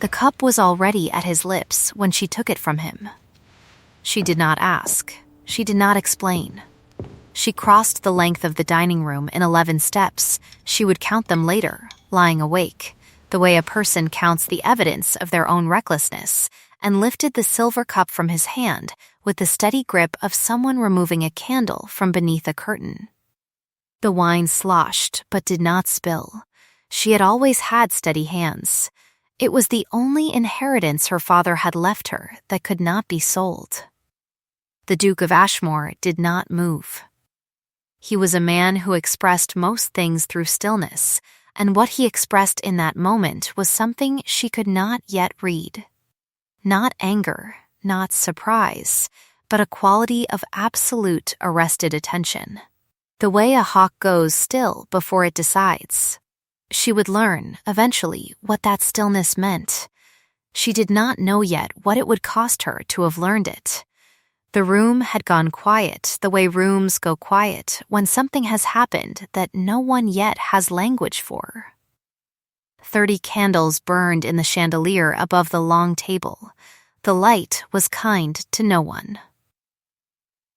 The cup was already at his lips when she took it from him. She did not ask. She did not explain. She crossed the length of the dining room in 11 steps. She would count them later, lying awake, the way a person counts the evidence of their own recklessness, and lifted the silver cup from his hand with the steady grip of someone removing a candle from beneath a curtain. The wine sloshed but did not spill. She had always had steady hands. It was the only inheritance her father had left her that could not be sold. The Duke of Ashmore did not move. He was a man who expressed most things through stillness, and what he expressed in that moment was something she could not yet read. Not anger, not surprise, but a quality of absolute arrested attention. The way a hawk goes still before it decides. She would learn, eventually, what that stillness meant. She did not know yet what it would cost her to have learned it. The room had gone quiet the way rooms go quiet when something has happened that no one yet has language for. 30 candles burned in the chandelier above the long table. The light was kind to no one.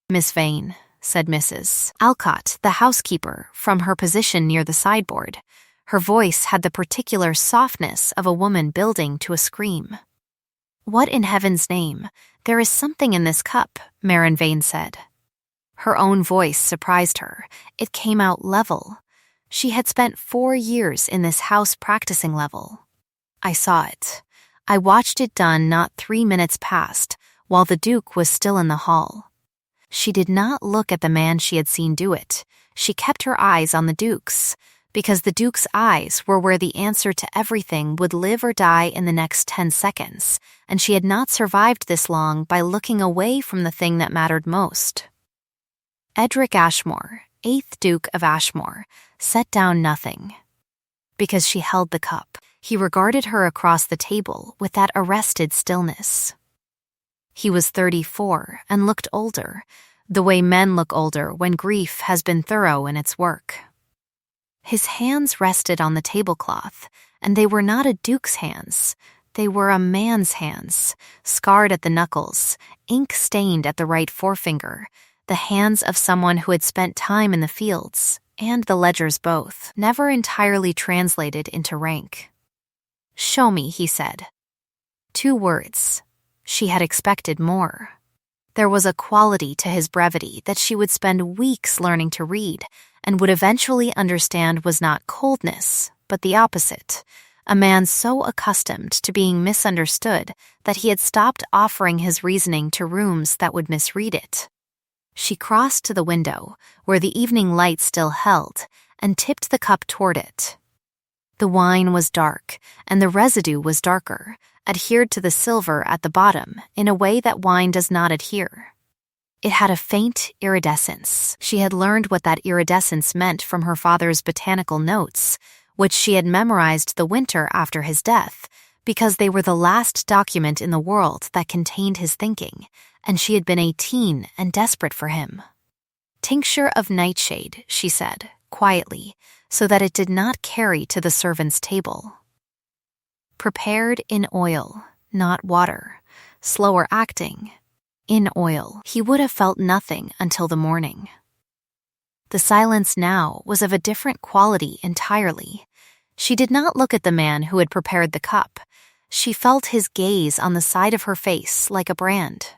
"Miss Vane," said Mrs. Alcott, the housekeeper, from her position near the sideboard. Her voice had the particular softness of a woman building to a scream. "What in heaven's name? There is something in this cup," Marin Vane said. Her own voice surprised her. It came out level. She had spent 4 years in this house practicing level. "I saw it. I watched it done not 3 minutes past, while the Duke was still in the hall." She did not look at the man she had seen do it. She kept her eyes on the Duke's, because the Duke's eyes were where the answer to everything would live or die in the next 10 seconds, and she had not survived this long by looking away from the thing that mattered most. Edric Ashmore, 8th Duke of Ashmore, set down nothing. Because she held the cup, he regarded her across the table with that arrested stillness. He was 34 and looked older, the way men look older when grief has been thorough in its work. His hands rested on the tablecloth, and they were not a duke's hands. They were a man's hands, scarred at the knuckles, ink-stained at the right forefinger, the hands of someone who had spent time in the fields, and the ledgers both, never entirely translated into rank. "Show me," he said. 2 words. She had expected more. There was a quality to his brevity that she would spend weeks learning to read, and would eventually understand was not coldness, but the opposite. A man so accustomed to being misunderstood that he had stopped offering his reasoning to rooms that would misread it. She crossed to the window, where the evening light still held, and tipped the cup toward it. The wine was dark, and the residue was darker, adhered to the silver at the bottom in a way that wine does not adhere. It had a faint iridescence. She had learned what that iridescence meant from her father's botanical notes, which she had memorized the winter after his death, because they were the last document in the world that contained his thinking, and she had been 18 and desperate for him. "Tincture of nightshade," she said, quietly, so that it did not carry to the servant's table. "Prepared in oil, not water, slower acting. In oil." He would have felt nothing until the morning. The silence now was of a different quality entirely. She did not look at the man who had prepared the cup. She felt his gaze on the side of her face like a brand.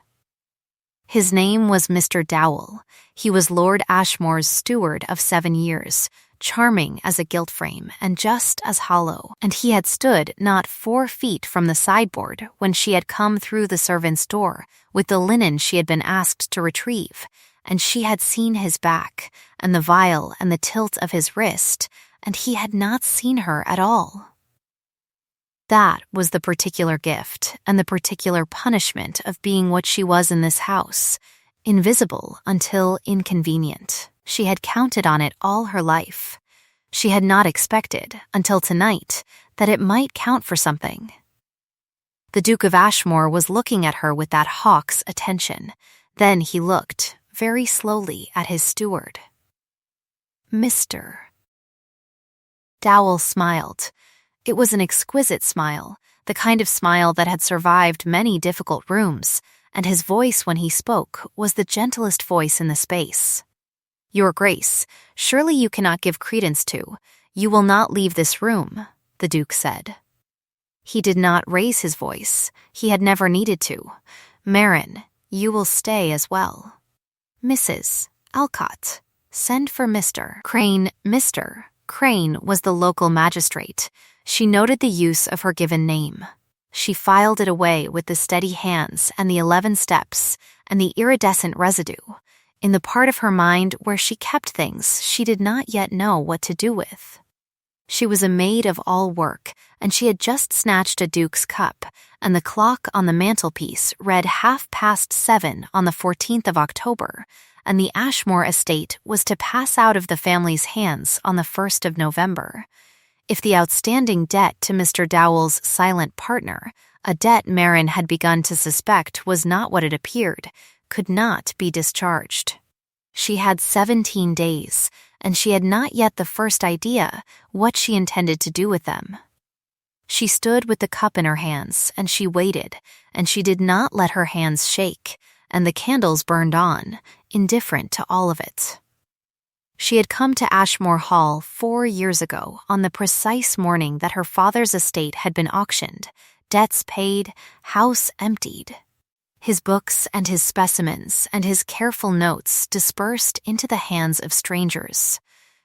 His name was Mr. Dowell. He was Lord Ashmore's steward of 7 years, charming as a gilt frame and just as hollow, and he had stood not 4 feet from the sideboard when she had come through the servant's door with the linen she had been asked to retrieve, and she had seen his back, and the vial and the tilt of his wrist, and he had not seen her at all. That was the particular gift and the particular punishment of being what she was in this house, invisible until inconvenient. She had counted on it all her life. She had not expected, until tonight, that it might count for something. The Duke of Ashmore was looking at her with that hawk's attention. Then he looked, very slowly, at his steward. "Mr." Dowell smiled. It was an exquisite smile, the kind of smile that had survived many difficult rooms, and his voice when he spoke was the gentlest voice in the space. "Your Grace, surely you cannot give credence to. You will not leave this room," the Duke said. He did not raise his voice. He had never needed to. "Marin, you will stay as well." "Mrs. Alcott, send for Mr. Crane." Mr. Crane was the local magistrate. She noted the use of her given name. She filed it away with the steady hands and the 11 steps and the iridescent residue, in the part of her mind where she kept things she did not yet know what to do with. She was a maid of all work, and she had just snatched a Duke's cup, and the clock on the mantelpiece read 7:30 on the 14th of October, and the Ashmore estate was to pass out of the family's hands on the 1st of November. If the outstanding debt to Mr. Dowell's silent partner, a debt Marin had begun to suspect was not what it appeared, could not be discharged. She had 17 days, and she had not yet the first idea what she intended to do with them. She stood with the cup in her hands, and she waited, and she did not let her hands shake, and the candles burned on, indifferent to all of it. She had come to Ashmore Hall 4 years ago on the precise morning that her father's estate had been auctioned, debts paid, house emptied. His books and his specimens and his careful notes dispersed into the hands of strangers.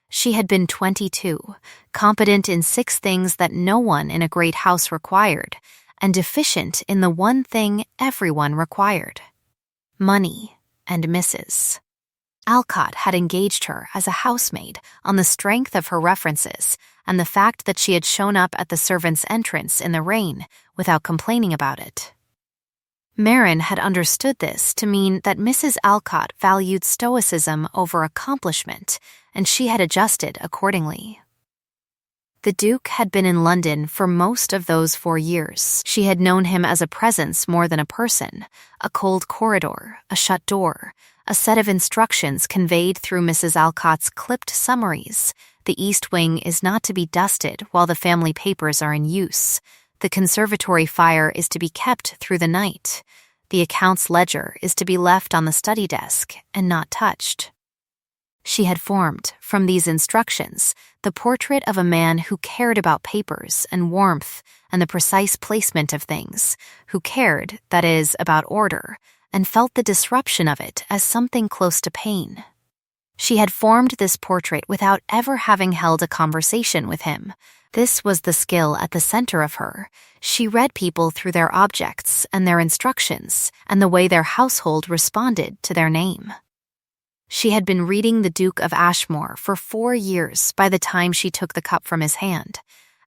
She had been 22, competent in 6 things that no one in a great house required, and deficient in the one thing everyone required: money and Mrs. Alcott had engaged her as a housemaid on the strength of her references and the fact that she had shown up at the servants' entrance in the rain without complaining about it. Marin had understood this to mean that Mrs. Alcott valued stoicism over accomplishment, and she had adjusted accordingly. The Duke had been in London for most of those 4 years. She had known him as a presence more than a person, a cold corridor, a shut door, a set of instructions conveyed through Mrs. Alcott's clipped summaries. The East Wing is not to be dusted while the family papers are in use. The conservatory fire is to be kept through the night. The accounts ledger is to be left on the study desk and not touched. She had formed, from these instructions, the portrait of a man who cared about papers and warmth and the precise placement of things, who cared, that is, about order, and felt the disruption of it as something close to pain. She had formed this portrait without ever having held a conversation with him. This was the skill at the center of her. She read people through their objects and their instructions and the way their household responded to their name. She had been reading the Duke of Ashmore for 4 years by the time she took the cup from his hand,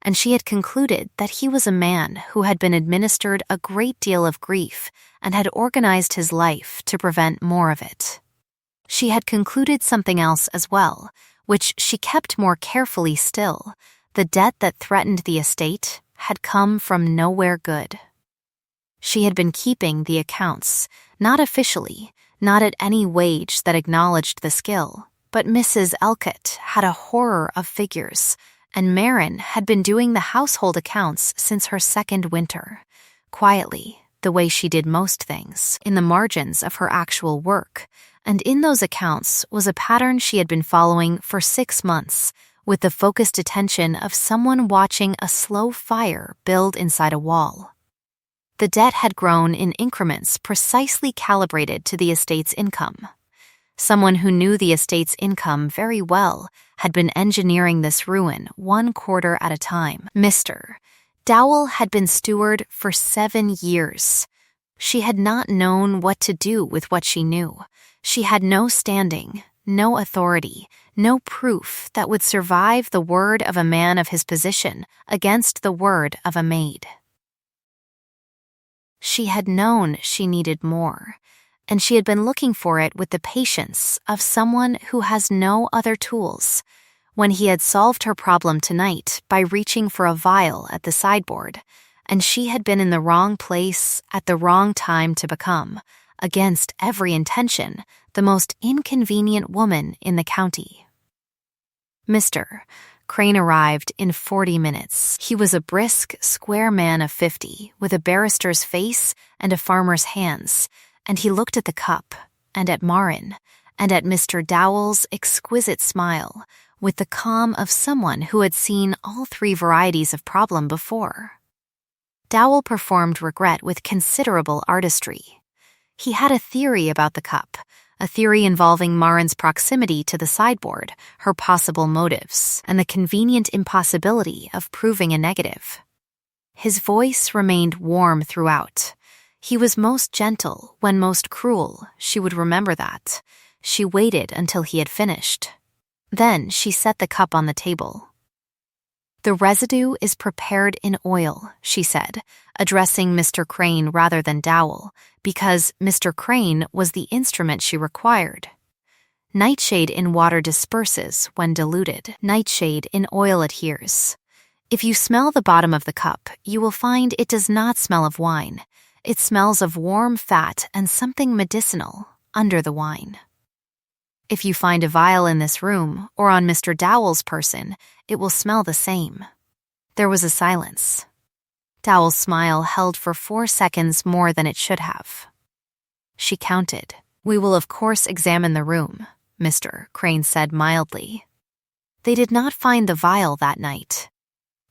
and she had concluded that he was a man who had been administered a great deal of grief and had organized his life to prevent more of it. She had concluded something else as well, which she kept more carefully still. The debt that threatened the estate had come from nowhere good. She had been keeping the accounts, not officially, not at any wage that acknowledged the skill, but Mrs. Alcott had a horror of figures, and Marin had been doing the household accounts since her second winter, quietly, the way she did most things, in the margins of her actual work, and in those accounts was a pattern she had been following for 6 months, with the focused attention of someone watching a slow fire build inside a wall. The debt had grown in increments precisely calibrated to the estate's income. Someone who knew the estate's income very well had been engineering this ruin 1 quarter at a time. Mr. Dowell had been steward for 7 years. She had not known what to do with what she knew. She had no standing, no authority, no proof that would survive the word of a man of his position against the word of a maid. She had known she needed more, and she had been looking for it with the patience of someone who has no other tools. When he had solved her problem tonight by reaching for a vial at the sideboard, and she had been in the wrong place at the wrong time to become, against every intention, the most inconvenient woman in the county. Mr. Crane arrived in 40 minutes. He was a brisk, square man of 50, with a barrister's face and a farmer's hands, and he looked at the cup, and at Marin, and at Mr. Dowell's exquisite smile, with the calm of someone who had seen all three varieties of problem before. Dowell performed regret with considerable artistry. He had a theory about the cup, a theory involving Marin's proximity to the sideboard, her possible motives, and the convenient impossibility of proving a negative. His voice remained warm throughout. He was most gentle when most cruel, she would remember that. She waited until he had finished. Then she set the cup on the table. "The residue is prepared in oil," she said, addressing Mr. Crane rather than Dowell, because Mr. Crane was the instrument she required. "Nightshade in water disperses when diluted. Nightshade in oil adheres. If you smell the bottom of the cup, you will find it does not smell of wine. It smells of warm fat and something medicinal under the wine. If you find a vial in this room or on Mr. Dowell's person, it will smell the same." There was a silence. Dowell's smile held for 4 seconds more than it should have. She counted. "We will of course examine the room," Mr. Crane said mildly. They did not find the vial that night.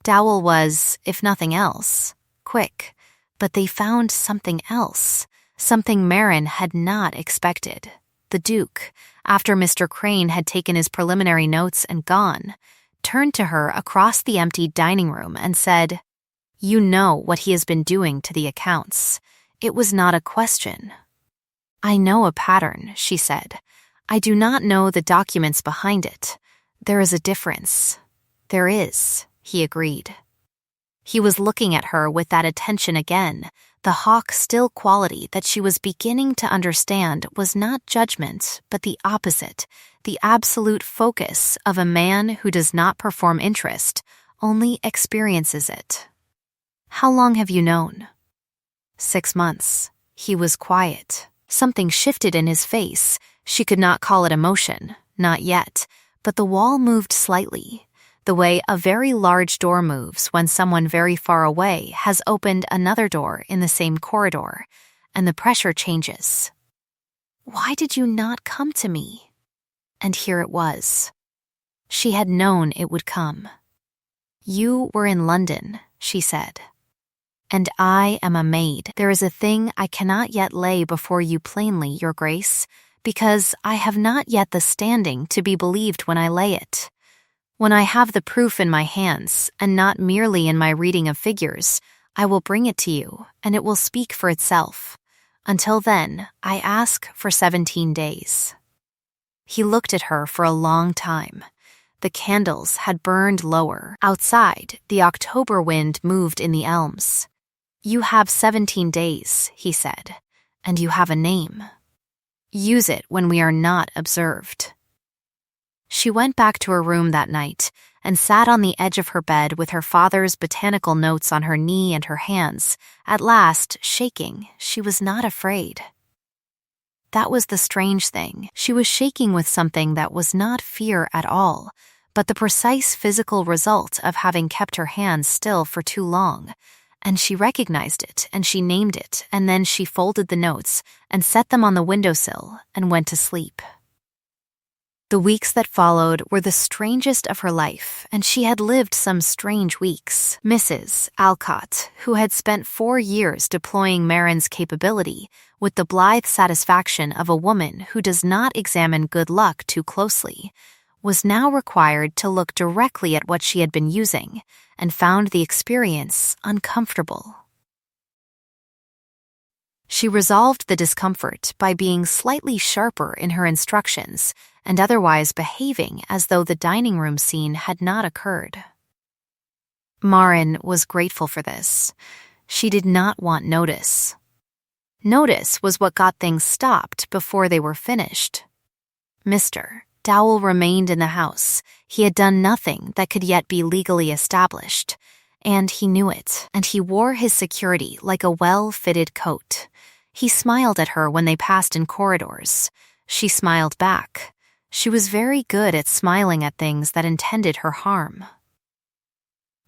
Dowell was, if nothing else, quick, but they found something else, something Marin had not expected. The Duke, after Mr. Crane had taken his preliminary notes and gone, turned to her across the emptied dining room and said, "You know what he has been doing to the accounts. It was not a question." "I know a pattern," she said. "I do not know the documents behind it. There is a difference." "There is," he agreed. He was looking at her with that attention again, the hawk-still quality that she was beginning to understand was not judgment, but the opposite, the absolute focus of a man who does not perform interest, only experiences it. "How long have you known?" 6 months. He was quiet. Something shifted in his face. She could not call it emotion, not yet, but the wall moved slightly, the way a very large door moves when someone very far away has opened another door in the same corridor, and the pressure changes. "Why did you not come to me?" And here it was. She had known it would come. "You were in London," she said. "And I am a maid. There is a thing I cannot yet lay before you plainly, Your Grace, because I have not yet the standing to be believed when I lay it. When I have the proof in my hands, and not merely in my reading of figures, I will bring it to you, and it will speak for itself. Until then, I ask for 17 days. He looked at her for a long time. The candles had burned lower. Outside, the October wind moved in the elms. "You have 17 days, he said, "and you have a name. Use it when we are not observed." She went back to her room that night and sat on the edge of her bed with her father's botanical notes on her knee and her hands. At last, shaking, she was not afraid. That was the strange thing. She was shaking with something that was not fear at all, but the precise physical result of having kept her hands still for too long. And she recognized it, and she named it, and then she folded the notes and set them on the windowsill and went to sleep. The weeks that followed were the strangest of her life, and she had lived some strange weeks. Mrs. Alcott, who had spent 4 years deploying Marin's capability with the blithe satisfaction of a woman who does not examine good luck too closely, was now required to look directly at what she had been using, and found the experience uncomfortable. She resolved the discomfort by being slightly sharper in her instructions and otherwise behaving as though the dining room scene had not occurred. Marin was grateful for this. She did not want notice. Notice was what got things stopped before they were finished. Mr. Dowell remained in the house. He had done nothing that could yet be legally established, and he knew it, and he wore his security like a well-fitted coat. He smiled at her when they passed in corridors. She smiled back. She was very good at smiling at things that intended her harm.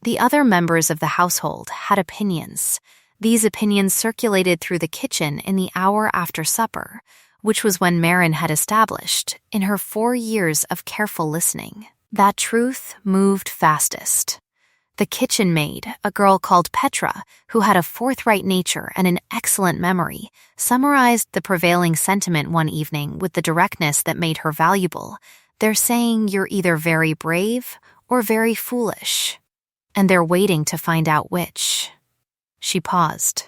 The other members of the household had opinions. These opinions circulated through the kitchen in the hour after supper, which was when Marin had established, in her 4 years of careful listening, that truth moved fastest. The kitchen maid, a girl called Petra, who had a forthright nature and an excellent memory, summarized the prevailing sentiment one evening with the directness that made her valuable. They're saying you're either very brave or very foolish, and they're waiting to find out which. She paused.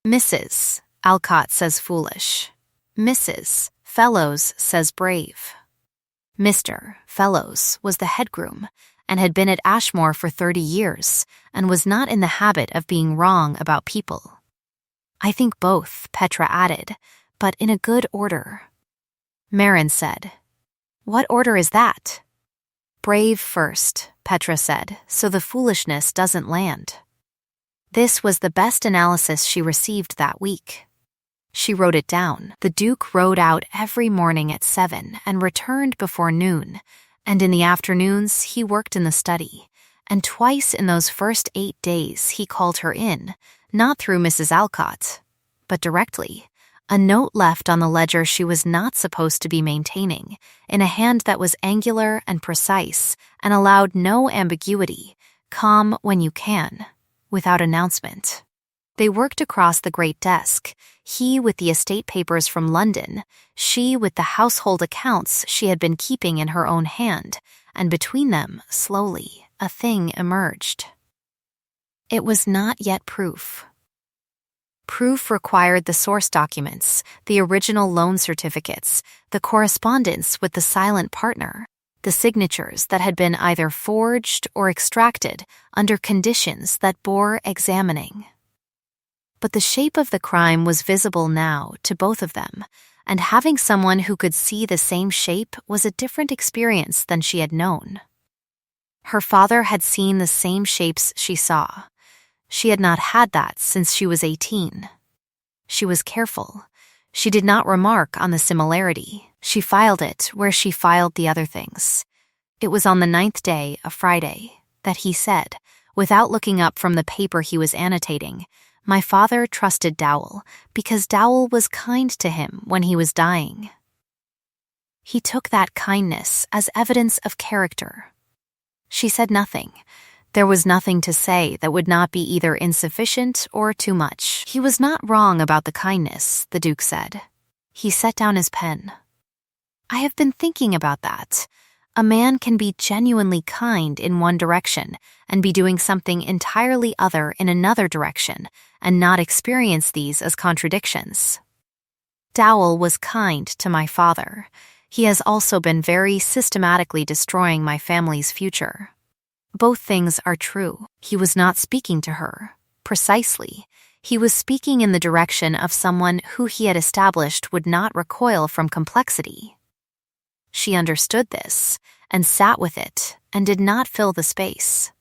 Mrs. Alcott says foolish. Mrs. Fellows says brave. Mr. Fellows was the head groom and had been at Ashmore for 30 years and was not in the habit of being wrong about people. I think both, Petra added, but in a good order. Marin said, What order is that? Brave first, Petra said, so the foolishness doesn't land. This was the best analysis she received that week. She wrote it down. The Duke rode out every morning at 7 and returned before noon, and in the afternoons he worked in the study, and twice in those first 8 days he called her in, not through Mrs. Alcott, but directly, a note left on the ledger she was not supposed to be maintaining, in a hand that was angular and precise and allowed no ambiguity, calm when you can, without announcement. They worked across the great desk, he with the estate papers from London, she with the household accounts she had been keeping in her own hand, and between them, slowly, a thing emerged. It was not yet proof. Proof required the source documents, the original loan certificates, the correspondence with the silent partner, the signatures that had been either forged or extracted under conditions that bore examining. But the shape of the crime was visible now to both of them, and having someone who could see the same shape was a different experience than she had known. Her father had seen the same shapes she saw. She had not had that since she was 18. She was careful. She did not remark on the similarity. She filed it where she filed the other things. It was on the 9th day, a Friday, that he said, without looking up from the paper he was annotating, My father trusted Dowell because Dowell was kind to him when he was dying. He took that kindness as evidence of character. She said nothing. There was nothing to say that would not be either insufficient or too much. He was not wrong about the kindness, the Duke said. He set down his pen. I have been thinking about that. A man can be genuinely kind in one direction and be doing something entirely other in another direction and not experience these as contradictions. Dowell was kind to my father. He has also been very systematically destroying my family's future. Both things are true. He was not speaking to her. Precisely. He was speaking in the direction of someone who he had established would not recoil from complexity. She understood this, and sat with it, and did not fill the space.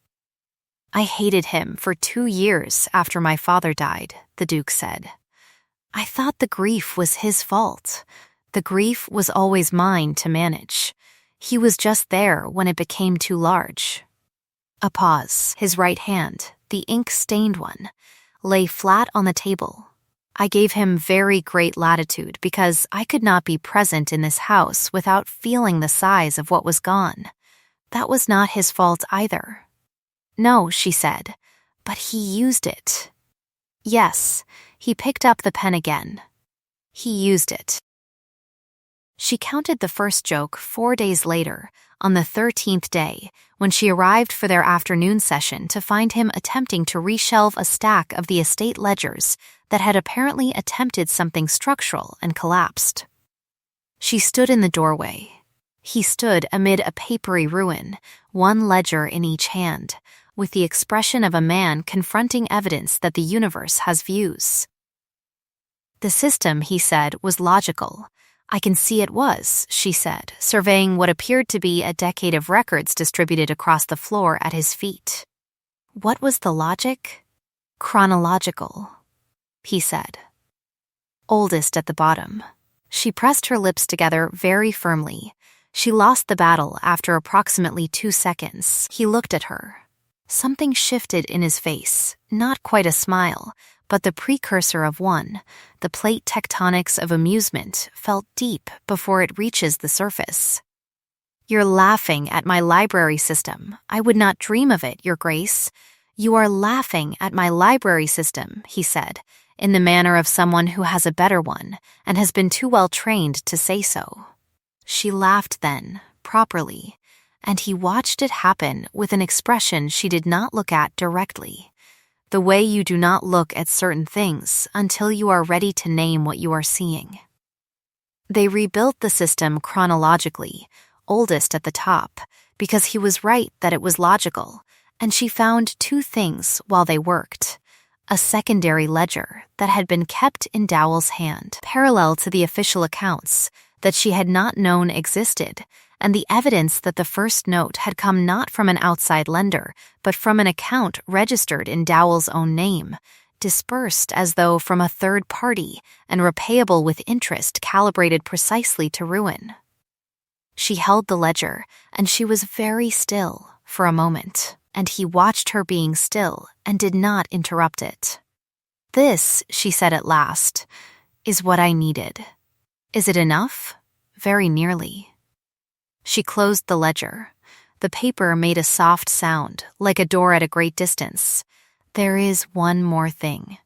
I hated him for 2 years after my father died, the Duke said. I thought the grief was his fault. The grief was always mine to manage. He was just there when it became too large. A pause. His right hand, the ink-stained one, lay flat on the table. I gave him very great latitude because I could not be present in this house without feeling the size of what was gone. That was not his fault either. No, she said, but he used it. Yes, he picked up the pen again. He used it. She counted the first joke 4 days later, on the 13th day, when she arrived for their afternoon session to find him attempting to reshelve a stack of the estate ledgers that had apparently attempted something structural and collapsed. She stood in the doorway. He stood amid a papery ruin, one ledger in each hand, with the expression of a man confronting evidence that the universe has views. The system, he said, was logical. I can see it was, she said, surveying what appeared to be a decade of records distributed across the floor at his feet. What was the logic? Chronological, he said. Oldest at the bottom. She pressed her lips together very firmly. She lost the battle after approximately 2 seconds. He looked at her. Something shifted in his face, not quite a smile, but the precursor of one. The plate tectonics of amusement felt deep before it reaches the surface. "You're laughing at my library system. I would not dream of it, Your Grace. You are laughing at my library system," he said, in the manner of someone who has a better one and has been too well trained to say so. She laughed then, properly, and he watched it happen with an expression she did not look at directly. The way you do not look at certain things until you are ready to name what you are seeing. They rebuilt the system chronologically, oldest at the top, because he was right that it was logical, and she found 2 things while they worked. A secondary ledger that had been kept in Dowell's hand, parallel to the official accounts that she had not known existed, and the evidence that the first note had come not from an outside lender, but from an account registered in Dowell's own name, dispersed as though from a third party and repayable with interest calibrated precisely to ruin. She held the ledger, and she was very still for a moment, and he watched her being still and did not interrupt it. "This," she said at last, "is what I needed. Is it enough?" "Very nearly." She closed the ledger. The paper made a soft sound, like a door at a great distance. "There is one more thing.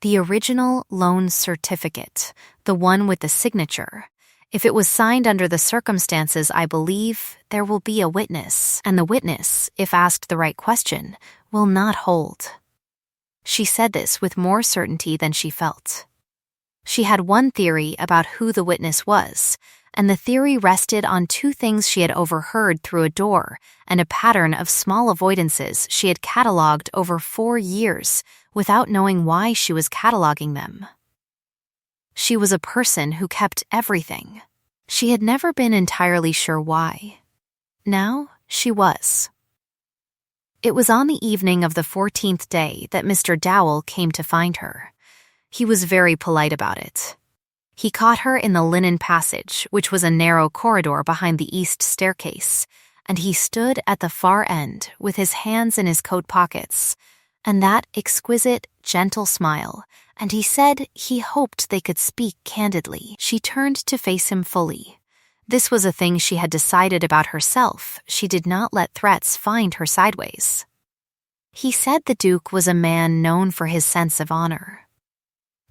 The original loan certificate, the one with the signature. If it was signed under the circumstances I believe, there will be a witness, and the witness, if asked the right question, will not hold." She said this with more certainty than she felt. She had one theory about who the witness was, and the theory rested on 2 things she had overheard through a door and a pattern of small avoidances she had catalogued over 4 years without knowing why she was cataloging them. She was a person who kept everything. She had never been entirely sure why. Now she was. It was on the evening of the 14th day that Mr. Dowell came to find her. He was very polite about it. He caught her in the linen passage, which was a narrow corridor behind the east staircase, and he stood at the far end with his hands in his coat pockets, and that exquisite, gentle smile, and he said he hoped they could speak candidly. She turned to face him fully. This was a thing she had decided about herself. She did not let threats find her sideways. He said the Duke was a man known for his sense of honor.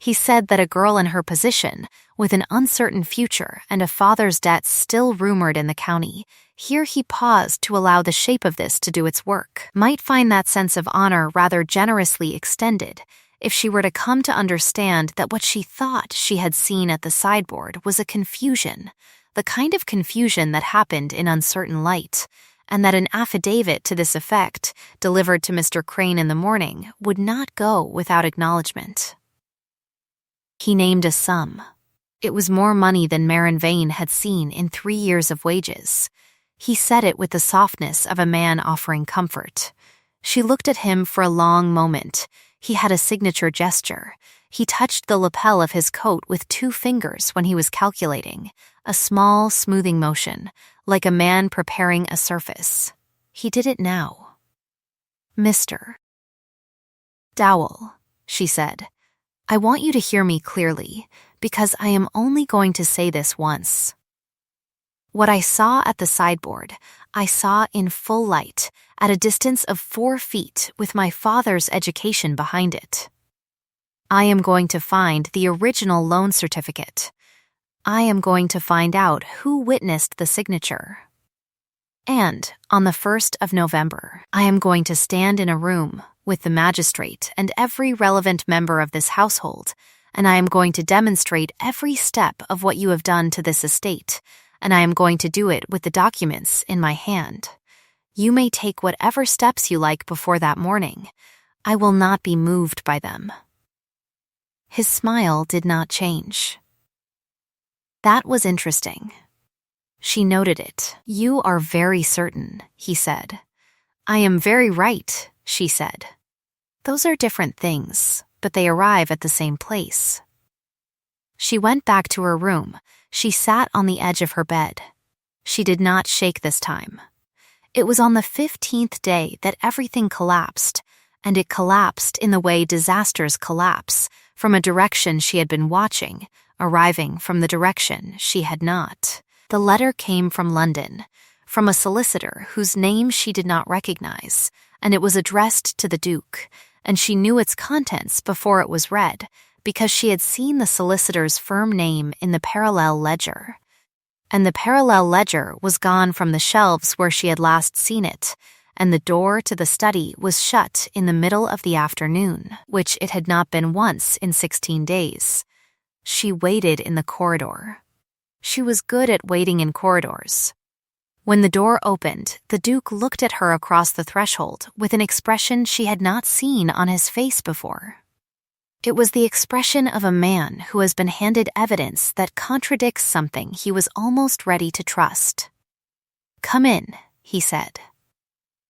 He said that a girl in her position, with an uncertain future and a father's debts still rumored in the county, here he paused to allow the shape of this to do its work, might find that sense of honor rather generously extended if she were to come to understand that what she thought she had seen at the sideboard was a confusion, the kind of confusion that happened in uncertain light, and that an affidavit to this effect, delivered to Mr. Crane in the morning, would not go without acknowledgement. He named a sum. It was more money than Marin Vane had seen in 3 years of wages. He said it with the softness of a man offering comfort. She looked at him for a long moment. He had a signature gesture. He touched the lapel of his coat with 2 fingers when he was calculating, a small, smoothing motion, like a man preparing a surface. He did it now. "Mr. Dowell," she said, "I want you to hear me clearly, because I am only going to say this once. What I saw at the sideboard, I saw in full light, at a distance of 4 feet, with my father's education behind it. I am going to find the original loan certificate. I am going to find out who witnessed the signature. And on the 1st of November, I am going to stand in a room with the magistrate and every relevant member of this household, and I am going to demonstrate every step of what you have done to this estate, and I am going to do it with the documents in my hand. You may take whatever steps you like before that morning. I will not be moved by them." His smile did not change. That was interesting. She noted it. "You are very certain," he said. "I am very right," she said. "Those are different things, but they arrive at the same place." She went back to her room. She sat on the edge of her bed. She did not shake this time. It was on the 15th day that everything collapsed, and it collapsed in the way disasters collapse, from a direction she had been watching, arriving from the direction she had not. The letter came from London, from a solicitor whose name she did not recognize, and it was addressed to the Duke, and she knew its contents before it was read, because she had seen the solicitor's firm name in the parallel ledger. And the parallel ledger was gone from the shelves where she had last seen it, and the door to the study was shut in the middle of the afternoon, which it had not been once in 16 days. She waited in the corridor. She was good at waiting in corridors. When the door opened, the Duke looked at her across the threshold with an expression she had not seen on his face before. It was the expression of a man who has been handed evidence that contradicts something he was almost ready to trust. "Come in," he said.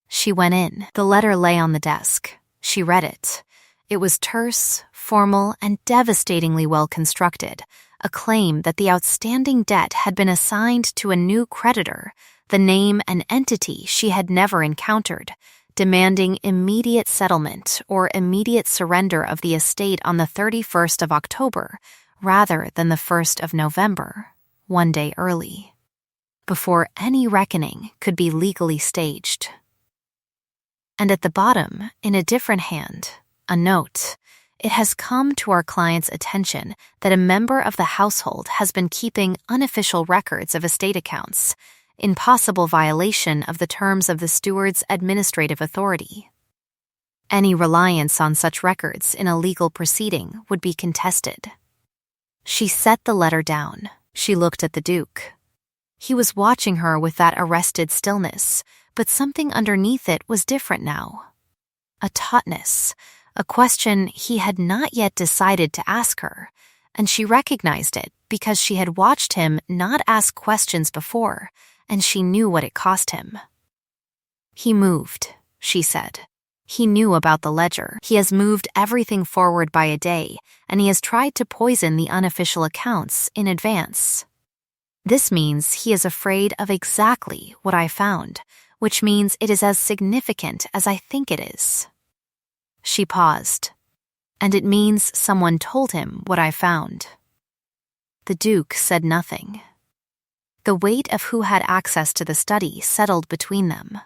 She went in. The letter lay on the desk. She read it. It was terse, formal, and devastatingly well constructed, a claim that the outstanding debt had been assigned to a new creditor, the name and entity she had never encountered, demanding immediate settlement or immediate surrender of the estate on the 31st of October rather than the 1st of November, one day early, before any reckoning could be legally staged. And at the bottom, in a different hand, a note. "It has come to our client's attention that a member of the household has been keeping unofficial records of estate accounts, in possible violation of the terms of the steward's administrative authority. Any reliance on such records in a legal proceeding would be contested." She set the letter down. She looked at the Duke. He was watching her with that arrested stillness, but something underneath it was different now. A tautness, a question he had not yet decided to ask her, and she recognized it because she had watched him not ask questions before, and she knew what it cost him. "He moved," she said. "He knew about the ledger. He has moved everything forward by a day, and he has tried to poison the unofficial accounts in advance. This means he is afraid of exactly what I found, which means it is as significant as I think it is." She paused. "And it means someone told him what I found." The Duke said nothing. The weight of who had access to the study settled between them.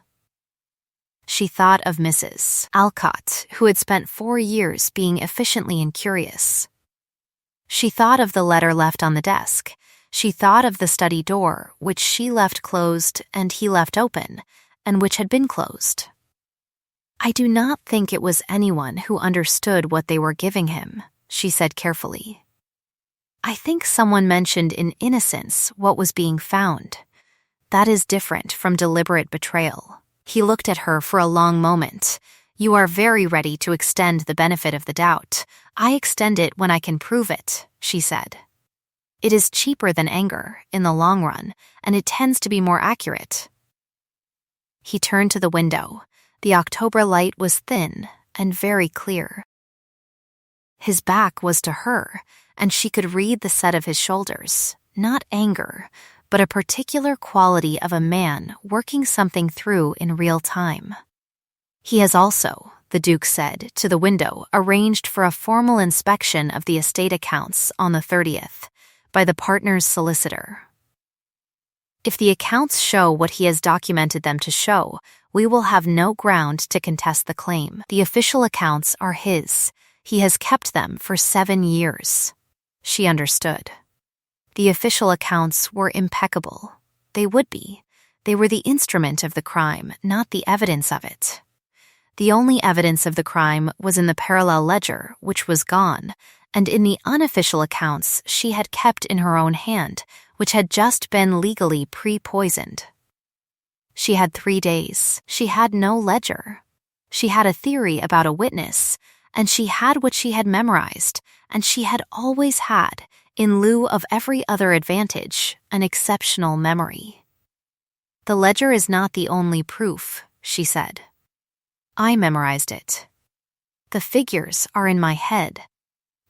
She thought of Mrs. Alcott, who had spent 4 years being efficiently incurious. She thought of the letter left on the desk. She thought of the study door, which she left closed and he left open, and which had been closed. "I do not think it was anyone who understood what they were giving him," she said carefully. "I think someone mentioned in innocence what was being found. That is different from deliberate betrayal." He looked at her for a long moment. "You are very ready to extend the benefit of the doubt. I extend it when I can prove it," she said. "It is cheaper than anger, in the long run, and it tends to be more accurate." He turned to the window. The October light was thin and very clear. His back was to her, and she could read the set of his shoulders, not anger, but a particular quality of a man working something through in real time. "He has also," the Duke said, to the window, "arranged for a formal inspection of the estate accounts on the 30th, by the partner's solicitor. If the accounts show what he has documented them to show, we will have no ground to contest the claim. The official accounts are his. He has kept them for 7 years. She understood. The official accounts were impeccable. They would be. They were the instrument of the crime, not the evidence of it. The only evidence of the crime was in the parallel ledger, which was gone, and in the unofficial accounts she had kept in her own hand, which had just been legally pre-poisoned. She had 3 days. She had no ledger. She had a theory about a witness, and she had what she had memorized, and she had always had, in lieu of every other advantage, an exceptional memory. "The ledger is not the only proof," she said. "I memorized it. The figures are in my head.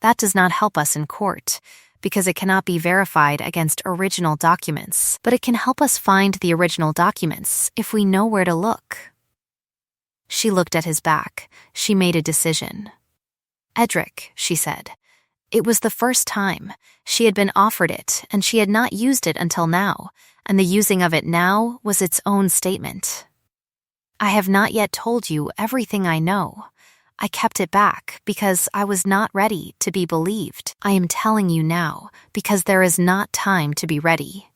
That does not help us in court, because it cannot be verified against original documents, but it can help us find the original documents if we know where to look. She looked at his back. She made a decision. Edric, she said. It was the first time. She had been offered it, and she had not used it until now, and the using of it now was its own statement. I have not yet told you everything I know. I kept it back because I was not ready to be believed. I am telling you now because there is not time to be ready.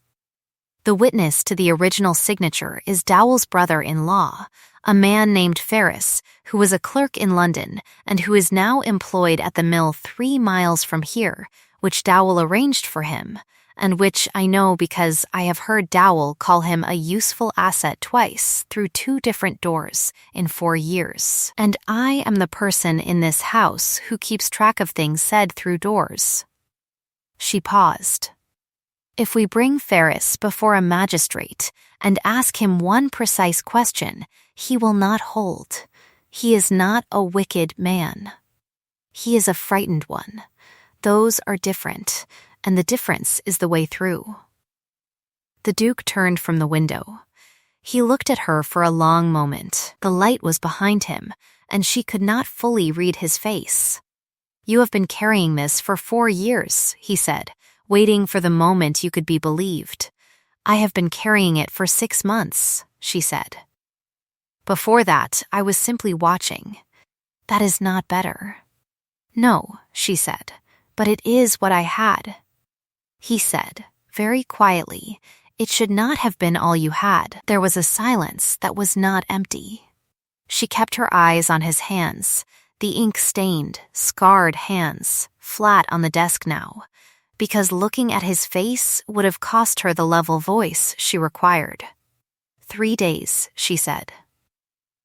The witness to the original signature is Dowell's brother-in-law, a man named Ferris, who was a clerk in London and who is now employed at the mill 3 miles from here, which Dowell arranged for him, and which I know because I have heard Dowell call him a useful asset twice through 2 different doors in 4 years. And I am the person in this house who keeps track of things said through doors. She paused. If we bring Ferris before a magistrate and ask him one precise question, he will not hold. He is not a wicked man. He is a frightened one. Those are different, and the difference is the way through. The Duke turned from the window. He looked at her for a long moment. The light was behind him, and she could not fully read his face. You have been carrying this for 4 years, he said, waiting for the moment you could be believed. I have been carrying it for 6 months, she said. Before that, I was simply watching. That is not better. No, she said, but it is what I had. He said, very quietly, it should not have been all you had. There was a silence that was not empty. She kept her eyes on his hands, the ink-stained, scarred hands, flat on the desk now, because looking at his face would have cost her the level voice she required. 3 days, she said.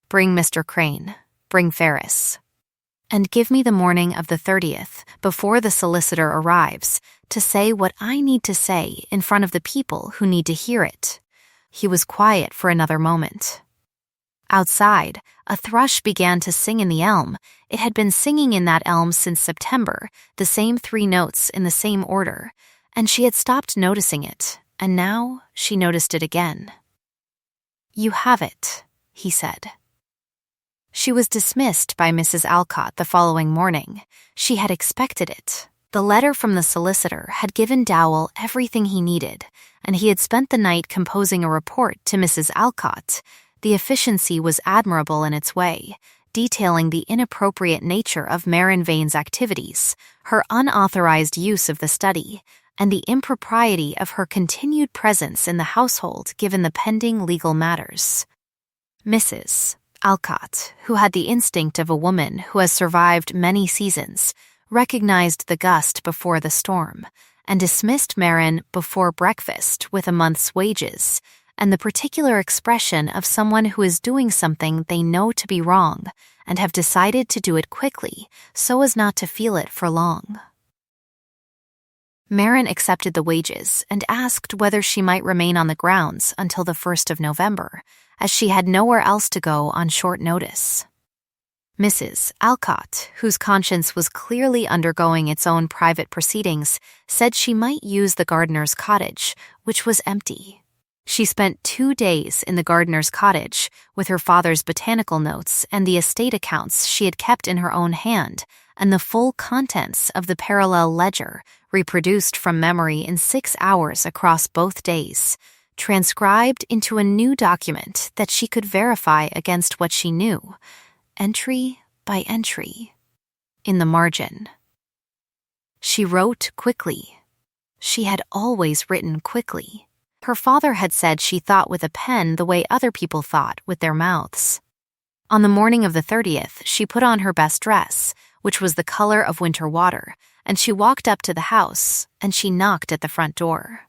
Bring Mr. Crane, bring Ferris. And give me the morning of the 30th, before the solicitor arrives, to say what I need to say in front of the people who need to hear it. He was quiet for another moment. Outside, a thrush began to sing in the elm. It had been singing in that elm since September, the same 3 notes in the same order, and she had stopped noticing it, and now she noticed it again. You have it, he said. She was dismissed by Mrs. Alcott the following morning. She had expected it. The letter from the solicitor had given Dowell everything he needed, and he had spent the night composing a report to Mrs. Alcott. The efficiency was admirable in its way, detailing the inappropriate nature of Marin Vane's activities, her unauthorized use of the study, and the impropriety of her continued presence in the household given the pending legal matters. Mrs. Alcott, who had the instinct of a woman who has survived many seasons, recognized the gust before the storm, and dismissed Marin before breakfast with a month's wages, and the particular expression of someone who is doing something they know to be wrong and have decided to do it quickly so as not to feel it for long. Marin accepted the wages and asked whether she might remain on the grounds until the 1st of November, as she had nowhere else to go on short notice. Mrs. Alcott, whose conscience was clearly undergoing its own private proceedings, said she might use the gardener's cottage, which was empty. She spent 2 days in the gardener's cottage with her father's botanical notes and the estate accounts she had kept in her own hand, and the full contents of the parallel ledger, reproduced from memory in 6 hours across both days, transcribed into a new document that she could verify against what she knew, entry by entry, in the margin. She wrote quickly. She had always written quickly. Her father had said she thought with a pen the way other people thought with their mouths. On the morning of the 30th, she put on her best dress, which was the color of winter water, and she walked up to the house, and she knocked at the front door.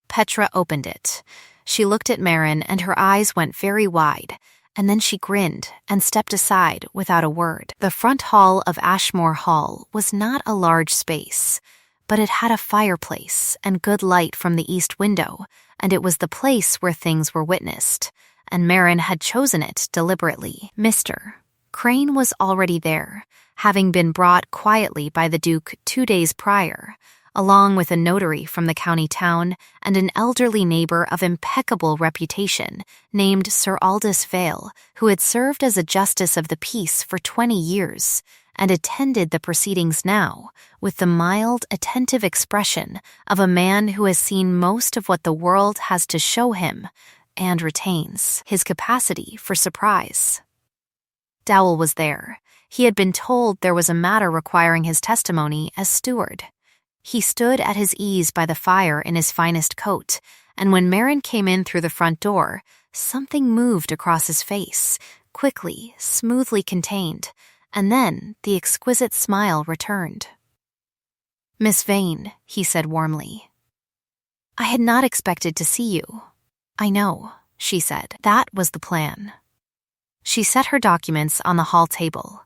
Petra opened it. She looked at Marin, and her eyes went very wide, and then she grinned and stepped aside without a word. The front hall of Ashmore Hall was not a large space, but it had a fireplace and good light from the east window, and it was the place where things were witnessed, and Marin had chosen it deliberately. Mr. Crane was already there, having been brought quietly by the Duke 2 days prior, along with a notary from the county town and an elderly neighbor of impeccable reputation named Sir Aldous Vial, who had served as a justice of the peace for 20 years and attended the proceedings now with the mild, attentive expression of a man who has seen most of what the world has to show him and retains his capacity for surprise. Dowell was there. He had been told there was a matter requiring his testimony as steward. He stood at his ease by the fire in his finest coat, and when Marin came in through the front door, something moved across his face, quickly, smoothly contained, and then the exquisite smile returned. "Miss Vane," he said warmly. "I had not expected to see you." "I know," she said. "That was the plan." She set her documents on the hall table.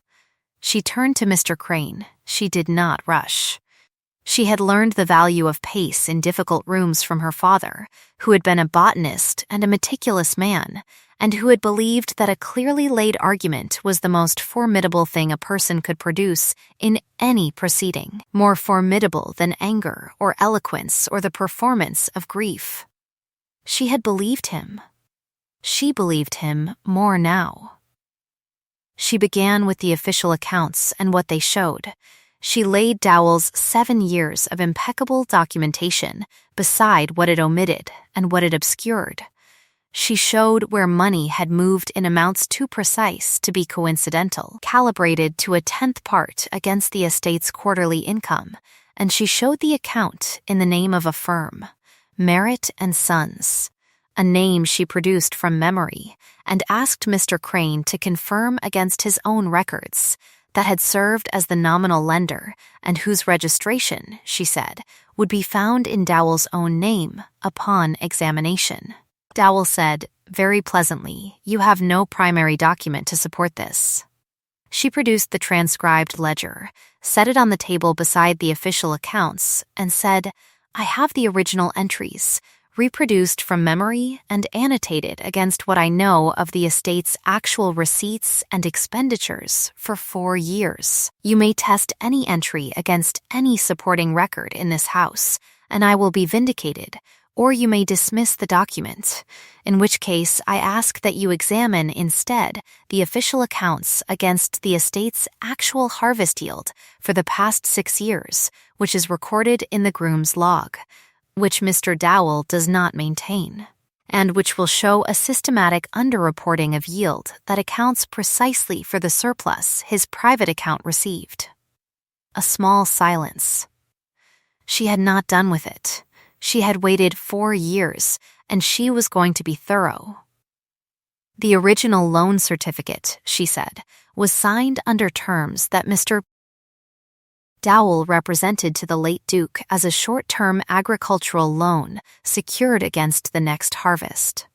She turned to Mr. Crane. She did not rush. She had learned the value of pace in difficult rooms from her father, who had been a botanist and a meticulous man, and who had believed that a clearly laid argument was the most formidable thing a person could produce in any proceeding, more formidable than anger or eloquence or the performance of grief. She had believed him. She believed him more now. She began with the official accounts and what they showed. She laid Dowell's 7 years of impeccable documentation beside what it omitted and what it obscured. She showed where money had moved in amounts too precise to be coincidental, calibrated to a 10th part against the estate's quarterly income, and she showed the account in the name of a firm, Merritt and Sons, a name she produced from memory, and asked Mr. Crane to confirm against his own records that had served as the nominal lender and whose registration, she said, would be found in Dowell's own name upon examination. Dowell said, very pleasantly, "You have no primary document to support this." She produced the transcribed ledger, set it on the table beside the official accounts, and said, "I have the original entries, reproduced from memory and annotated against what I know of the estate's actual receipts and expenditures for 4 years. You may test any entry against any supporting record in this house, and I will be vindicated, or you may dismiss the document, in which case I ask that you examine instead the official accounts against the estate's actual harvest yield for the past 6 years, which is recorded in the groom's log, which Mr. Dowell does not maintain, and which will show a systematic underreporting of yield that accounts precisely for the surplus his private account received." A small silence. She had not done with it. She had waited 4 years, and she was going to be thorough. "The original loan certificate," she said, "was signed under terms that Mr. Dowell represented to the late Duke as a short-term agricultural loan secured against the next harvest.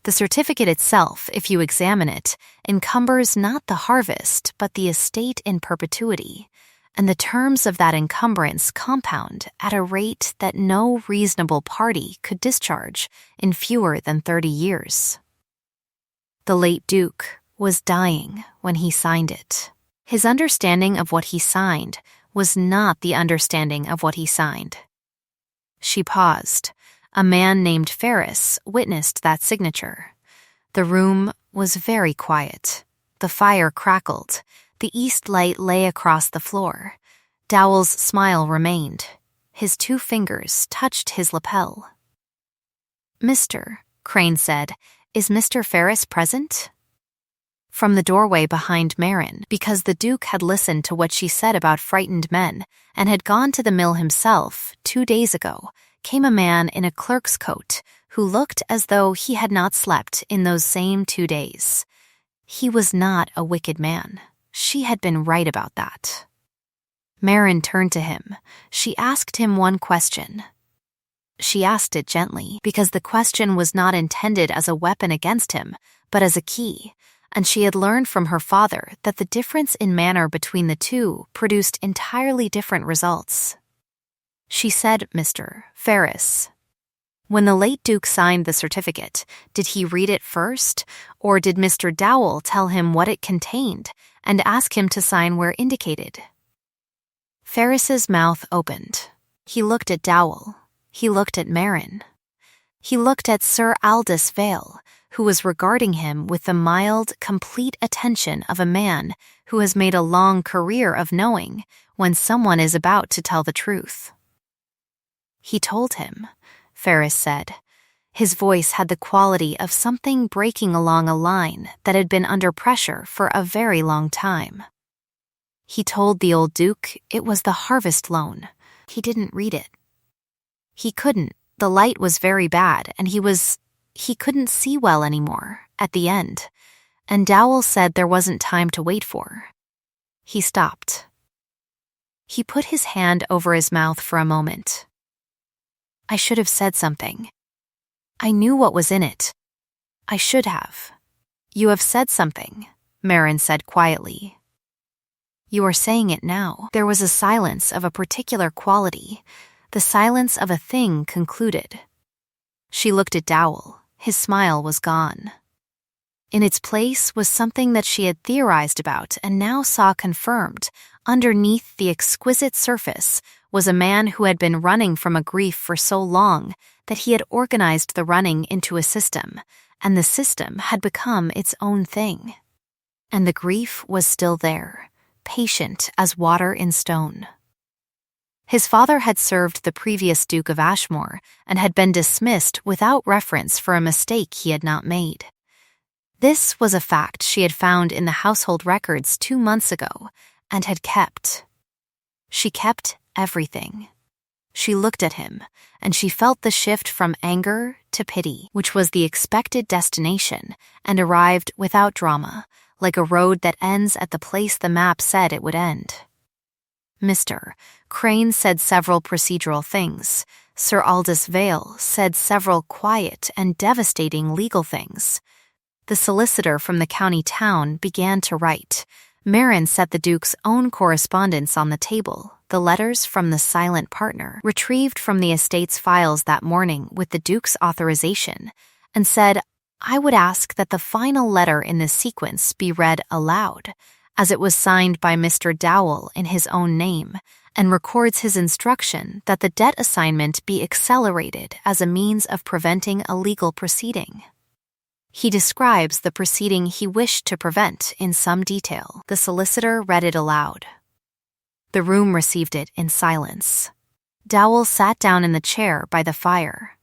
The certificate itself, if you examine it, encumbers not the harvest but the estate in perpetuity, and the terms of that encumbrance compound at a rate that no reasonable party could discharge in fewer than 30 years. The late Duke was dying when he signed it. His understanding of what he signed was not the understanding of what he signed." She paused. A man named Ferris witnessed that signature. The room was very quiet. The fire crackled. The east light lay across the floor. Dowell's smile remained. His 2 fingers touched his lapel. "Mr. Crane said, is Mr. Ferris present?" From the doorway behind Marin, because the Duke had listened to what she said about frightened men and had gone to the mill himself 2 days ago, came a man in a clerk's coat who looked as though he had not slept in those same 2 days. He was not a wicked man. She had been right about that. Marin turned to him. She asked him one question. She asked it gently, because the question was not intended as a weapon against him, but as a key, and she had learned from her father that the difference in manner between the two produced entirely different results. She said, "Mr. Ferris, when the late Duke signed the certificate, did he read it first, or did Mr. Dowell tell him what it contained and ask him to sign where indicated?" Ferris's mouth opened. He looked at Dowell. He looked at Marin. He looked at Sir Aldous Vial, who was regarding him with the mild, complete attention of a man who has made a long career of knowing when someone is about to tell the truth. "He told him," Ferris said. His voice had the quality of something breaking along a line that had been under pressure for a very long time. "He told the old Duke it was the harvest loan. He didn't read it. He couldn't. The light was very bad, and he couldn't see well anymore at the end, and Dowell said there wasn't time to wait for." He stopped. He put his hand over his mouth for a moment. "I should have said something. I knew what was in it. I should have." "You have said something," Marin said quietly. "You are saying it now." There was a silence of a particular quality, the silence of a thing concluded. She looked at Dowell. His smile was gone. In its place was something that she had theorized about and now saw confirmed. Underneath the exquisite surface was a man who had been running from a grief for so long that he had organized the running into a system, and the system had become its own thing. And the grief was still there, patient as water in stone. His father had served the previous Duke of Ashmore and had been dismissed without reference for a mistake he had not made. This was a fact she had found in the household records 2 months ago and had kept. She kept everything. She looked at him, and she felt the shift from anger to pity, which was the expected destination, and arrived without drama, like a road that ends at the place the map said it would end. Mr. Crane said several procedural things. Sir Aldous Vial said several quiet and devastating legal things. The solicitor from the county town began to write. Marin set the Duke's own correspondence on the table, the letters from the silent partner, retrieved from the estate's files that morning with the Duke's authorization, and said, "I would ask that the final letter in this sequence be read aloud, as it was signed by Mr. Dowell in his own name, and records his instruction that the debt assignment be accelerated as a means of preventing a legal proceeding." He describes the proceeding he wished to prevent in some detail. The solicitor read it aloud. The room received it in silence. Dowell sat down in the chair by the fire.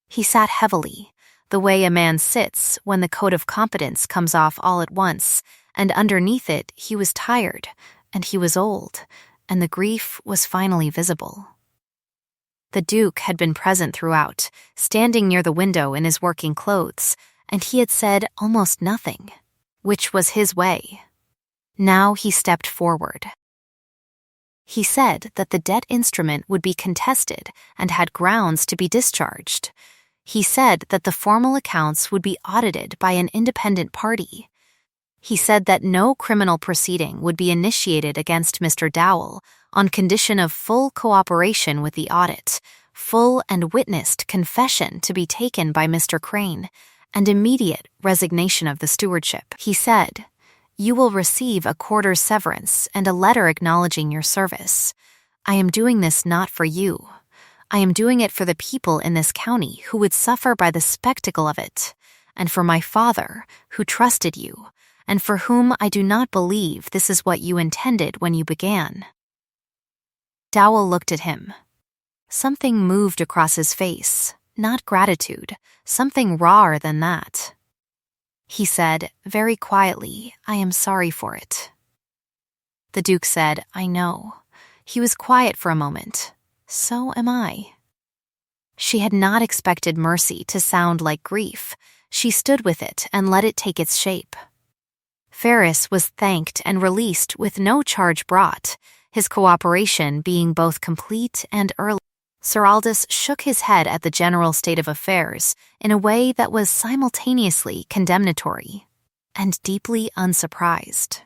He sat heavily, the way a man sits when the coat of competence comes off all at once, and underneath it he was tired, and he was old, and the grief was finally visible. The Duke had been present throughout, standing near the window in his working clothes, and he had said almost nothing, which was his way. Now he stepped forward. He said that the debt instrument would be contested and had grounds to be discharged. He said that the formal accounts would be audited by an independent party. He said that no criminal proceeding would be initiated against Mr. Dowell on condition of full cooperation with the audit, full and witnessed confession to be taken by Mr. Crane, and immediate resignation of the stewardship. He said, "You will receive a quarter's severance and a letter acknowledging your service. I am doing this not for you. I am doing it for the people in this county who would suffer by the spectacle of it, and for my father, who trusted you, and for whom I do not believe this is what you intended when you began." Dowell looked at him. Something moved across his face, not gratitude, something rawer than that. He said, very quietly, "I am sorry for it." The Duke said, "I know." He was quiet for a moment. "So am I." She had not expected mercy to sound like grief. She stood with it and let it take its shape. Ferris was thanked and released with no charge brought, his cooperation being both complete and early. Sir Aldous shook his head at the general state of affairs in a way that was simultaneously condemnatory and deeply unsurprised.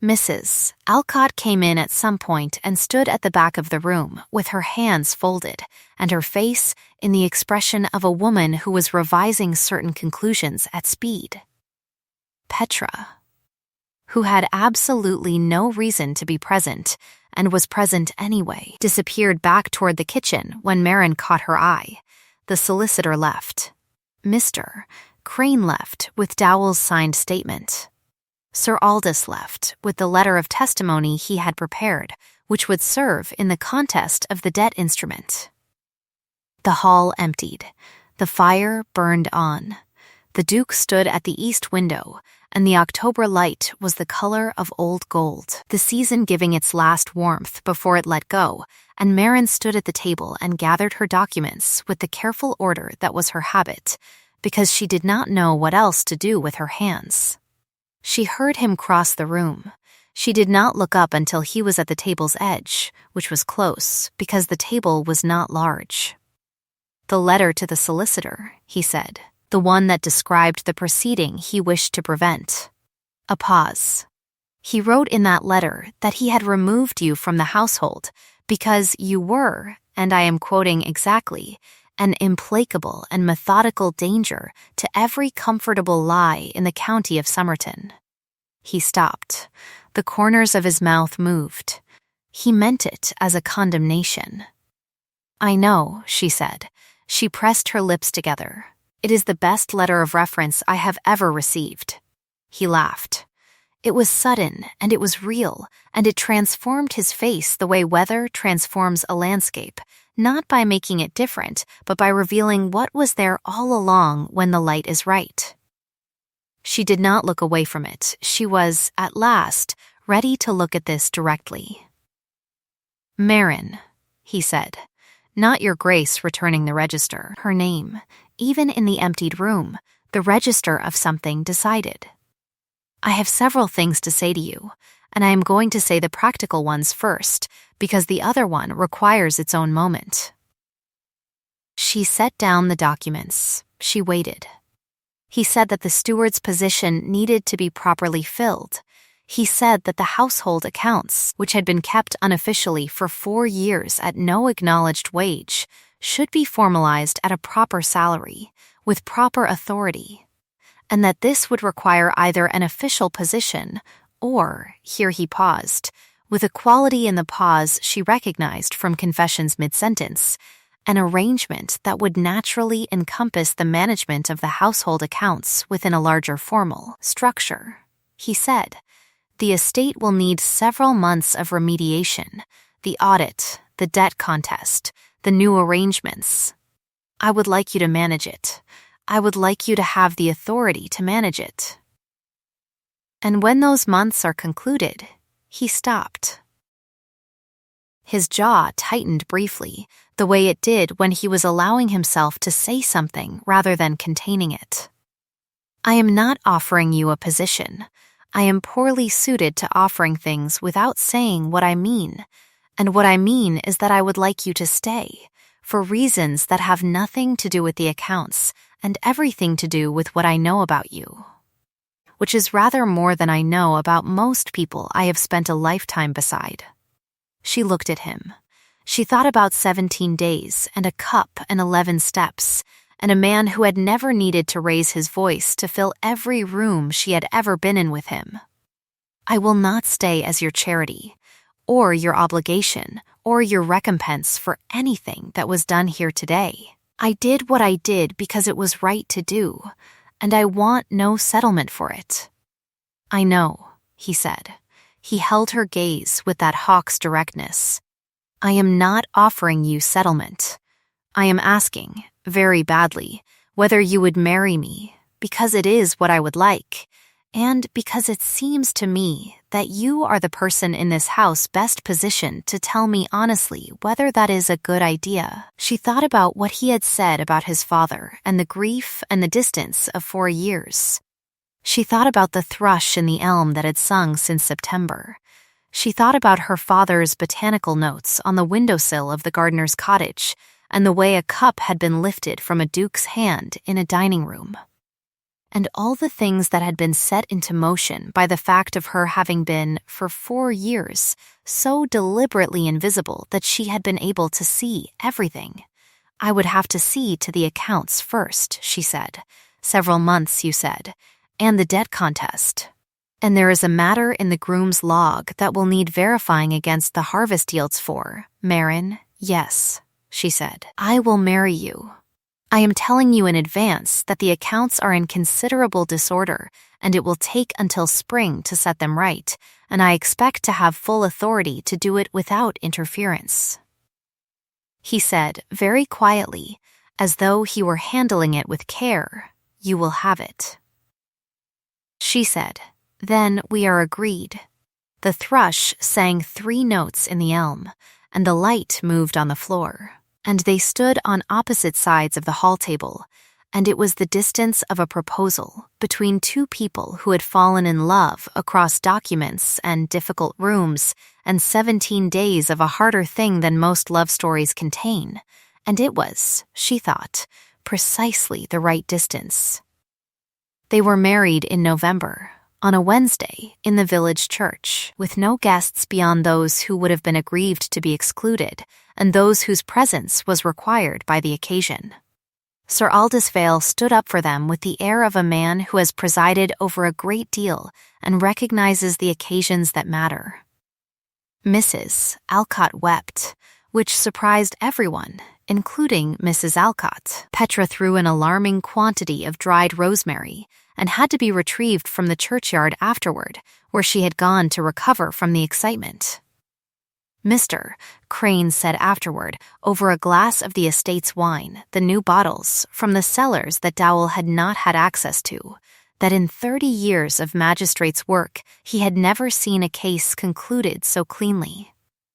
Mrs. Alcott came in at some point and stood at the back of the room with her hands folded and her face in the expression of a woman who was revising certain conclusions at speed. Petra, who had absolutely no reason to be present, and was present anyway, disappeared back toward the kitchen when Marin caught her eye. The solicitor left. Mr. Crane left with Dowell's signed statement. Sir Aldous left with the letter of testimony he had prepared, which would serve in the contest of the debt instrument. The hall emptied. The fire burned on. The Duke stood at the east window, and the October light was the color of old gold, the season giving its last warmth before it let go, and Marin stood at the table and gathered her documents with the careful order that was her habit, because she did not know what else to do with her hands. She heard him cross the room. She did not look up until he was at the table's edge, which was close, because the table was not large. "The letter to the solicitor," he said, "the one that described the proceeding he wished to prevent." A pause. "He wrote in that letter that he had removed you from the household because you were, and I am quoting exactly, an implacable and methodical danger to every comfortable lie in the county of Somerton." He stopped. The corners of his mouth moved. He meant it as a condemnation. "I know," she said. She pressed her lips together. "It is the best letter of reference I have ever received." He laughed. It was sudden, and it was real, and it transformed his face the way weather transforms a landscape, not by making it different, but by revealing what was there all along when the light is right. She did not look away from it. She was, at last, ready to look at this directly. "Marin," he said, "not your Grace returning the register, her name, even in the emptied room, the register of something decided. I have several things to say to you, and I am going to say the practical ones first, because the other one requires its own moment." She set down the documents. She waited. He said that the steward's position needed to be properly filled. He said that the household accounts, which had been kept unofficially for 4 years at no acknowledged wage, should be formalized at a proper salary, with proper authority, and that this would require either an official position or, here he paused, with a quality in the pause she recognized from confessions mid-sentence, an arrangement that would naturally encompass the management of the household accounts within a larger formal structure. He said, "The estate will need several months of remediation, the audit, the debt contest, the new arrangements. I would like you to manage it. I would like you to have the authority to manage it." And when those months are concluded, he stopped. His jaw tightened briefly, the way it did when he was allowing himself to say something rather than containing it. "I am not offering you a position. I am poorly suited to offering things without saying what I mean, and what I mean is that I would like you to stay, for reasons that have nothing to do with the accounts and everything to do with what I know about you, which is rather more than I know about most people I have spent a lifetime beside." She looked at him. She thought about 17 days and a cup and 11 steps, and a man who had never needed to raise his voice to fill every room she had ever been in with him. "I will not stay as your charity, or your obligation, or your recompense for anything that was done here today. I did what I did because it was right to do, and I want no settlement for it." "I know," he said. He held her gaze with that hawk's directness. "I am not offering you settlement. I am asking, very badly, whether you would marry me, because it is what I would like, and because it seems to me that you are the person in this house best positioned to tell me honestly whether that is a good idea." She thought about what he had said about his father and the grief and the distance of 4 years. She thought about the thrush in the elm that had sung since September. She thought about her father's botanical notes on the windowsill of the gardener's cottage and the way a cup had been lifted from a duke's hand in a dining room, and all the things that had been set into motion by the fact of her having been, for 4 years, so deliberately invisible that she had been able to see everything. "I would have to see to the accounts first," she said. "Several months, you said. And the debt contest." And there is a matter in the groom's log that will need verifying against the harvest yields for. Marin, yes, she said. I will marry you. I am telling you in advance that the accounts are in considerable disorder, and it will take until spring to set them right, and I expect to have full authority to do it without interference. He said, very quietly, as though he were handling it with care, you will have it. She said, then we are agreed. The thrush sang 3 notes in the elm, and the light moved on the floor, and they stood on opposite sides of the hall table, and it was the distance of a proposal between 2 people who had fallen in love across documents and difficult rooms and 17 days of a harder thing than most love stories contain, and it was, she thought, precisely the right distance. They were married in November, on a Wednesday, in the village church, with no guests beyond those who would have been aggrieved to be excluded, and those whose presence was required by the occasion. Sir Aldous Vial stood up for them with the air of a man who has presided over a great deal and recognizes the occasions that matter. Mrs. Alcott wept, which surprised everyone, including Mrs. Alcott. Petra threw an alarming quantity of dried rosemary and had to be retrieved from the churchyard afterward, where she had gone to recover from the excitement. Mr. Crane said afterward, over a glass of the estate's wine, the new bottles, from the cellars that Dowell had not had access to, that in 30 years of magistrate's work he had never seen a case concluded so cleanly,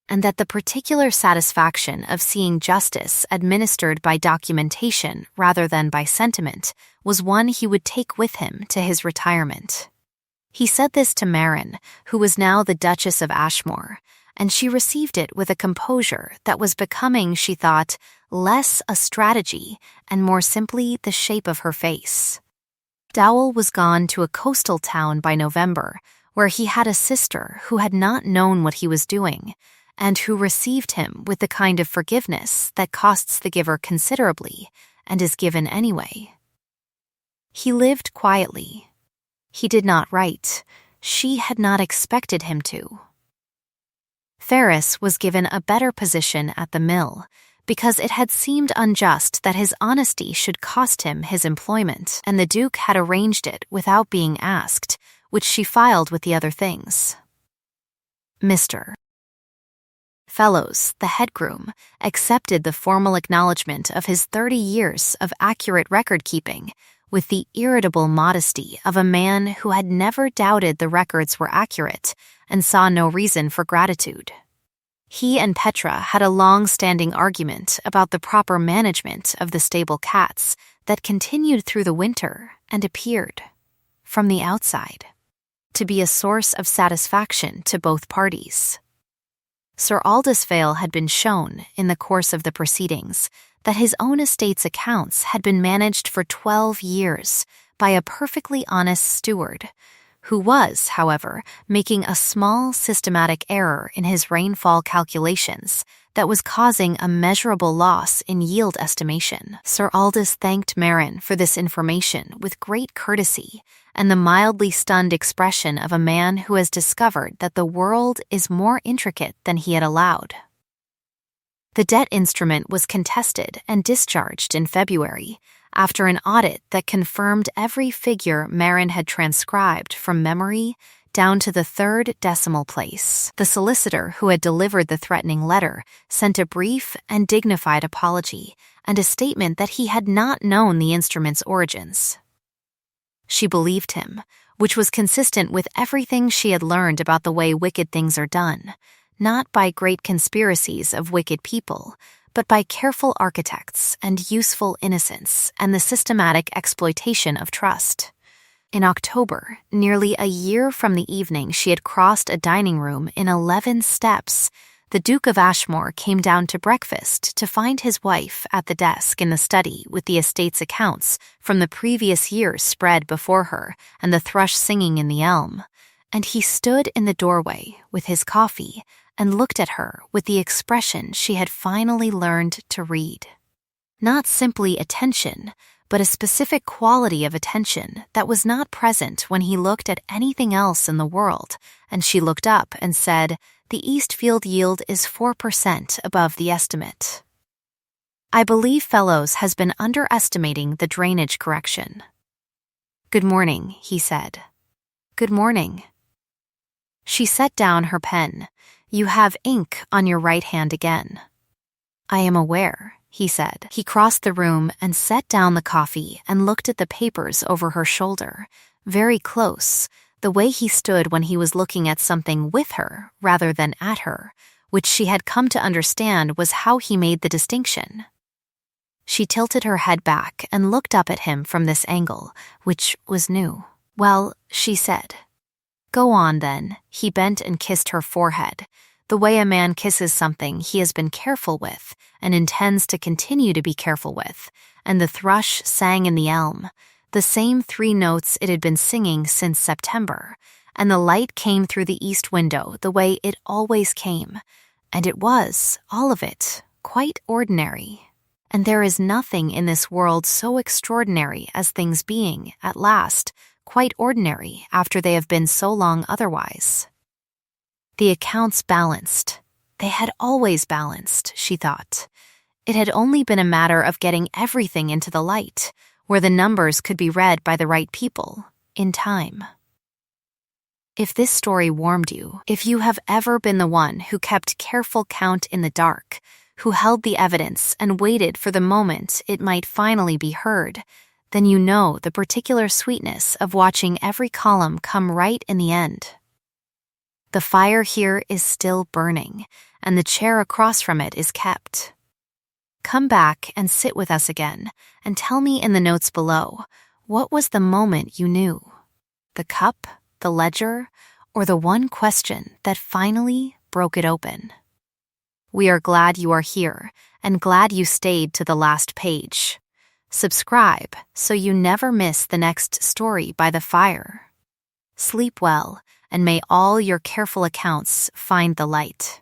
and that the particular satisfaction of seeing justice administered by documentation rather than by sentiment was one he would take with him to his retirement. He said this to Marin, who was now the Duchess of Ashmore, and she received it with a composure that was becoming, she thought, less a strategy and more simply the shape of her face. Dowell was gone to a coastal town by November, where he had a sister who had not known what he was doing, and who received him with the kind of forgiveness that costs the giver considerably and is given anyway. He lived quietly. He did not write. She had not expected him to. Ferris was given a better position at the mill, because it had seemed unjust that his honesty should cost him his employment, and the Duke had arranged it without being asked, which she filed with the other things. Mr. Fellows, the head groom, accepted the formal acknowledgment of his 30 years of accurate record-keeping with the irritable modesty of a man who had never doubted the records were accurate and saw no reason for gratitude. He and Petra had a long-standing argument about the proper management of the stable cats that continued through the winter and appeared, from the outside, to be a source of satisfaction to both parties. Sir Aldous Vial had been shown, in the course of the proceedings, that his own estate's accounts had been managed for 12 years by a perfectly honest steward, who was, however, making a small systematic error in his rainfall calculations that was causing a measurable loss in yield estimation. Sir Aldous thanked Marin for this information with great courtesy and the mildly stunned expression of a man who has discovered that the world is more intricate than he had allowed. The debt instrument was contested and discharged in February, after an audit that confirmed every figure Marin had transcribed from memory down to the 3rd decimal place. The solicitor who had delivered the threatening letter sent a brief and dignified apology and a statement that he had not known the instrument's origins. She believed him, which was consistent with everything she had learned about the way wicked things are done, not by great conspiracies of wicked people, but by careful architects and useful innocence and the systematic exploitation of trust. In October, nearly a year from the evening she had crossed a dining room in 11 steps, the Duke of Ashmore came down to breakfast to find his wife at the desk in the study with the estate's accounts from the previous year spread before her and the thrush singing in the elm, and he stood in the doorway with his coffee and looked at her with the expression she had finally learned to read. Not simply attention, but a specific quality of attention that was not present when he looked at anything else in the world, and she looked up and said, "The Eastfield yield is 4% above the estimate." "I believe Fellows has been underestimating the drainage correction." "Good morning," he said. "Good morning." She set down her pen. "You have ink on your right hand again." "I am aware," he said. He crossed the room and set down the coffee and looked at the papers over her shoulder, very close, the way he stood when he was looking at something with her rather than at her, which she had come to understand was how he made the distinction. She tilted her head back and looked up at him from this angle, which was new. "Well," she said. "Go on, then." He bent and kissed her forehead, the way a man kisses something he has been careful with and intends to continue to be careful with, and the thrush sang in the elm, the same 3 notes it had been singing since September, and the light came through the east window the way it always came, and it was, all of it, quite ordinary. And there is nothing in this world so extraordinary as things being, at last, quite ordinary after they have been so long otherwise. The accounts balanced. They had always balanced, she thought. It had only been a matter of getting everything into the light, where the numbers could be read by the right people, in time. If this story warmed you, if you have ever been the one who kept careful count in the dark, who held the evidence and waited for the moment it might finally be heard, then you know the particular sweetness of watching every column come right in the end. The fire here is still burning, and the chair across from it is kept. Come back and sit with us again, and tell me in the notes below, what was the moment you knew? The cup, the ledger, or the one question that finally broke it open? We are glad you are here, and glad you stayed to the last page. Subscribe so you never miss the next story by the fire. Sleep well, and may all your careful accounts find the light.